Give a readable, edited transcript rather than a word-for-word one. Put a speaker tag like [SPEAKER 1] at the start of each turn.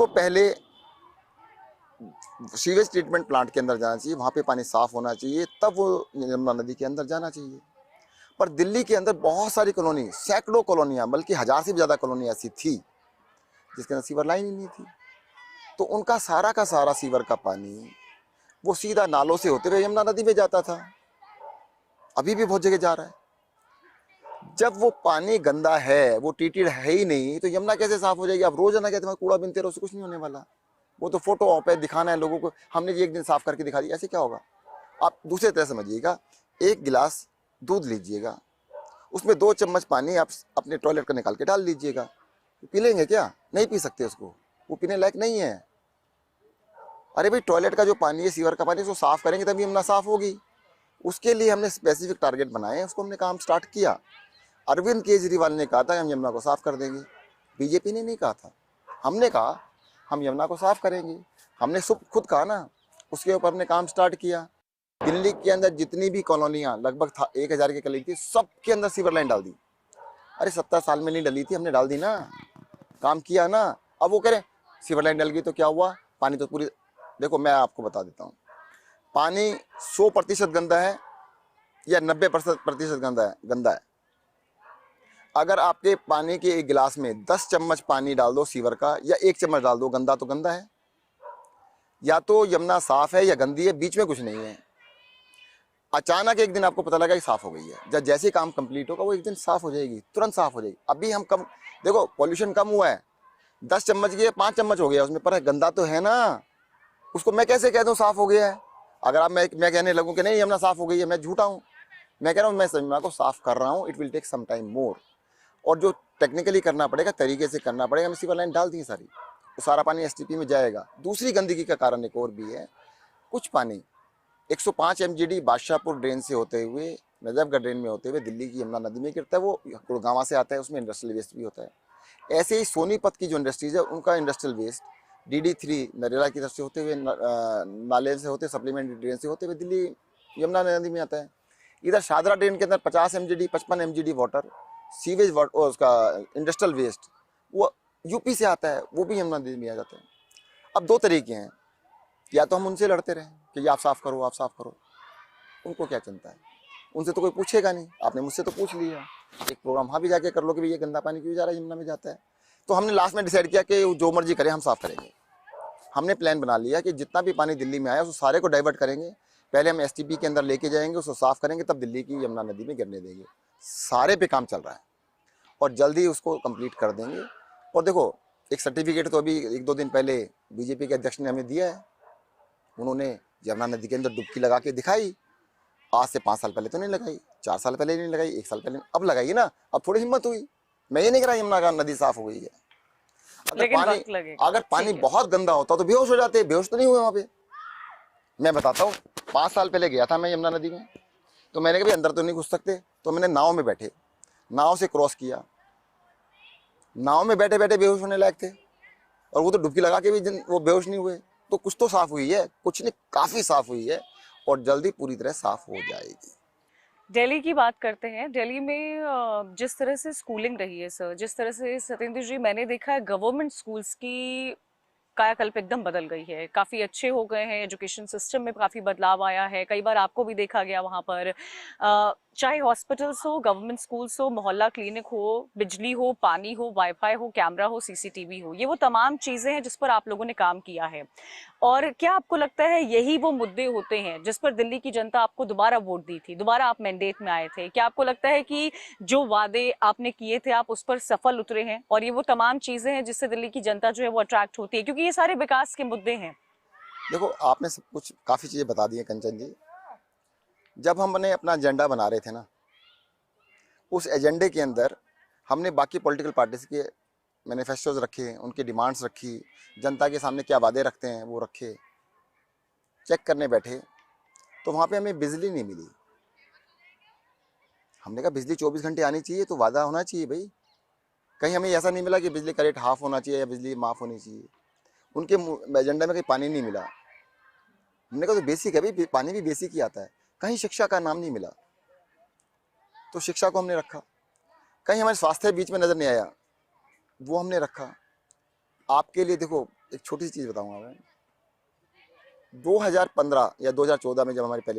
[SPEAKER 1] उसको पहले sewage treatment plant के अंदर जाना चाहिए, वहाँ पे पानी साफ होना चाहिए, तब वो यमुना नदी के अंदर जाना चाहिए। पर दिल्ली के अंदर बहुत सारी कॉलोनी, सैकड़ों कॉलोनियाँ, बल्कि 1000 से भी ज़्यादा कॉलोनी ऐसी थी जिसके अंदर सीवर लाइन ही नहीं थी। तो उनका सारा का सारा सीवर का पानी वो सीधा नालों से होते हुए यमुना नदी में जाता था। अभी भी बहुत जगह जा रहा है। जब वो पानी गंदा है, वो ट्रीटेड है ही नहीं, तो यमुना कैसे साफ हो जाएगी? आप रोजाना कहते हैं कूड़ा बिनते रहो, उससे कुछ नहीं होने वाला। वो तो फोटो ऑप है, दिखाना है लोगों को, हमने एक दिन साफ करके दिखा दिया, ऐसे क्या होगा? आप दूसरे तरह समझिएगा, एक गिलास दूध लीजिएगा, उसमें 2 चम्मच पानी आप अपने टॉयलेट का निकाल के डाल लीजिएगा, पी लेंगे क्या? नहीं पी सकते उसको, वो पीने लायक नहीं है। अरे भाई, टॉयलेट का जो पानी है, सीवर का पानी, उसको साफ करेंगे तभी यमुना साफ होगी। उसके लिए हमने स्पेसिफिक टारगेट बनाए, उसको हमने काम स्टार्ट किया। अरविंद केजरीवाल ने कहा था हम यमुना को साफ कर देंगे, बीजेपी ने नहीं कहा था। हमने कहा हम यमुना को साफ करेंगे, हमने खुद कहा ना। उसके ऊपर हमने काम स्टार्ट किया। दिल्ली के अंदर जितनी भी कॉलोनियाँ लगभग 1000 के करीब थी, सबके अंदर सीवर लाइन डाल दी। अरे 70 साल में नहीं डली थी, हमने डाल दी ना, काम किया ना। अब वो कह रहे सीवर लाइन डल गई तो क्या हुआ? पानी तो पूरी, देखो मैं आपको बता देता हूँ, पानी 100% गंदा है या 90% गंदा है। अगर आपके पानी के एक गिलास में 10 चम्मच पानी डाल दो सीवर का, या 1 चम्मच डाल दो, गंदा तो गंदा है। या तो यमुना साफ है या गंदी है, बीच में कुछ नहीं है। अचानक एक दिन आपको पता लगा कि साफ हो गई है। जब जैसे काम कंप्लीट होगा वो एक दिन साफ हो जाएगी, तुरंत साफ हो जाएगी। अभी हम कम, देखो पॉल्यूशन कम हुआ है, 10 चम्मच की 5 चम्मच हो गया उसमें, पर गंदा तो है ना। उसको मैं कैसे कह दूँ साफ हो गया है? अगर आप मैं कहने लगूँ कि नहीं यमुना साफ हो गई है, मैं झूठा हूँ। मैं कह रहा हूँ मैं यमुना को साफ कर रहा हूँ, it will take some time more. और जो टेक्निकली करना पड़ेगा, तरीके से करना पड़ेगा। हमने सीवर लाइन डाल दी सारी, तो सारा पानी एसटीपी में जाएगा। दूसरी गंदगी का कारण एक और भी है, कुछ पानी 105 MGD बादशाहपुर ड्रेन से होते हुए, नजफगढ़ ड्रेन में होते हुए दिल्ली की यमुना नदी में गिरता है। वो गुड़गांवा से आता है, उसमें इंडस्ट्रियल वेस्ट भी होता है। ऐसे ही सोनीपत की जो इंडस्ट्रीज है, उनका इंडस्ट्रियल वेस्ट DD3 नरेला की तरफ से होते हुए, नाले से होते, सप्लीमेंट्री ड्रेन से होते हुए दिल्ली यमुना नदी में आता है। इधर शादरा ड्रेन के अंदर 50 MGD 55 MGD water, sewage water, उसका इंडस्ट्रियल वेस्ट, वो यूपी से आता है, वो भी यमुना नदी में आ जाता है। अब 2 तरीके हैं, या तो हम उनसे लड़ते रहें कि ये आप साफ करो, आप साफ करो, उनको क्या चिंता है, उनसे तो कोई पूछेगा नहीं। आपने मुझसे तो पूछ लिया, एक प्रोग्राम वहाँ भी जाके कर लो कि भाई ये गंदा पानी क्यों जा रहा है, यमुना में जाता है। तो हमने लास्ट में डिसाइड किया कि जो मर्जी करें हम साफ करेंगे। हमने प्लान बना लिया कि जितना भी पानी दिल्ली में आया उसको सारे को डाइवर्ट करेंगे। पहले हम STP के अंदर लेके जाएंगे, उसको साफ करेंगे, तब दिल्ली की यमुना नदी में गिरने देंगे। सारे पे काम चल रहा है और जल्दी उसको कंप्लीट कर देंगे। और देखो, एक सर्टिफिकेट तो अभी 1-2 दिन पहले बीजेपी के अध्यक्ष ने हमें दिया है। उन्होंने यमुना नदी के अंदर डुबकी लगा के दिखाई। आज से 5 साल पहले तो नहीं लगाई, 4 साल पहले नहीं लगाई, 1 साल पहले, अब लगाई ना। अब थोड़ी हिम्मत हुई। मैं ये नहीं कह रहा यमुना का नदी साफ हो गई है। अगर पानी बहुत गंदा होता तो बेहोश हो जाते। बेहोश तो नहीं हुए वहां पे। मैं बताता हूँ, 5 साल पहले गया था मैं यमुना नदी में, तो मैंने कहा भाई अंदर तो नहीं घुस सकते, तो मैंने नाव में बैठे, नाव से क्रॉस किया। नाव में बैठे बैठे बेहोश होने लायक थे, और वो तो डुबकी लगा के भी वो बेहोश नहीं हुए। तो कुछ तो साफ हुई है, कुछ नहीं, काफी साफ हुई है, और जल्दी पूरी तरह साफ हो जाएगी।
[SPEAKER 2] दिल्ली की बात करते हैं। दिल्ली में जिस तरह से स्कूलिंग रही है सर, जिस तरह से सत्येंद्र जी मैंने देखा है, गवर्नमेंट स्कूल्स की कायाकल्प एकदम बदल गई है, काफ़ी अच्छे हो गए हैं, एजुकेशन सिस्टम में काफ़ी बदलाव आया है। कई बार आपको भी देखा गया वहाँ पर, चाहे हॉस्पिटल्स हो, गवर्नमेंट स्कूल्स हो, मोहल्ला क्लिनिक हो, बिजली हो, पानी हो, वाईफाई हो, कैमरा हो, सीसीटीवी हो, ये वो तमाम चीज़ें हैं जिस पर आप लोगों ने काम किया है। और क्या आपको लगता है यही वो मुद्दे होते हैं जिस पर दिल्ली की जनता आपको दोबारा वोट दी थी, दोबारा आप मैंडेट में आए थे? क्या आपको लगता है कि जो वादे आपने किए थे आप उस पर सफल उतरे हैं, और ये वो तमाम चीजें हैं जिससे दिल्ली की जनता जो है वो अट्रैक्ट होती है, क्योंकि ये सारे विकास के मुद्दे हैं?
[SPEAKER 1] देखो, आपने सब कुछ काफी चीजें बता दी हैं कंचन जी। जब हमने अपना एजेंडा बना रहे थे ना, उस एजेंडे के अंदर हमने बाकी पॉलिटिकल पार्टीज के मैनिफेस्टोज रखे, उनकी डिमांड्स रखी, जनता के सामने क्या वादे रखते हैं वो रखे। चेक करने बैठे तो वहाँ पे हमें बिजली नहीं मिली। हमने कहा बिजली 24 घंटे आनी चाहिए, तो वादा होना चाहिए भाई। कहीं हमें ऐसा नहीं मिला कि बिजली का रेट हाफ होना चाहिए या बिजली माफ़ होनी चाहिए। उनके एजेंडा में कहीं पानी नहीं मिला। हमने कहा तो बेसिक है भाई, पानी भी बेसिक ही आता है। कहीं शिक्षा का नाम नहीं मिला, तो शिक्षा को हमने रखा। कहीं हमारे स्वास्थ्य बीच में नज़र नहीं आया, वो हमने रखा। आपके लिए देखो, एक छोटी सी चीज़ बताऊंगा मैं। 2015 या 2014 में जब हमारी पहली बार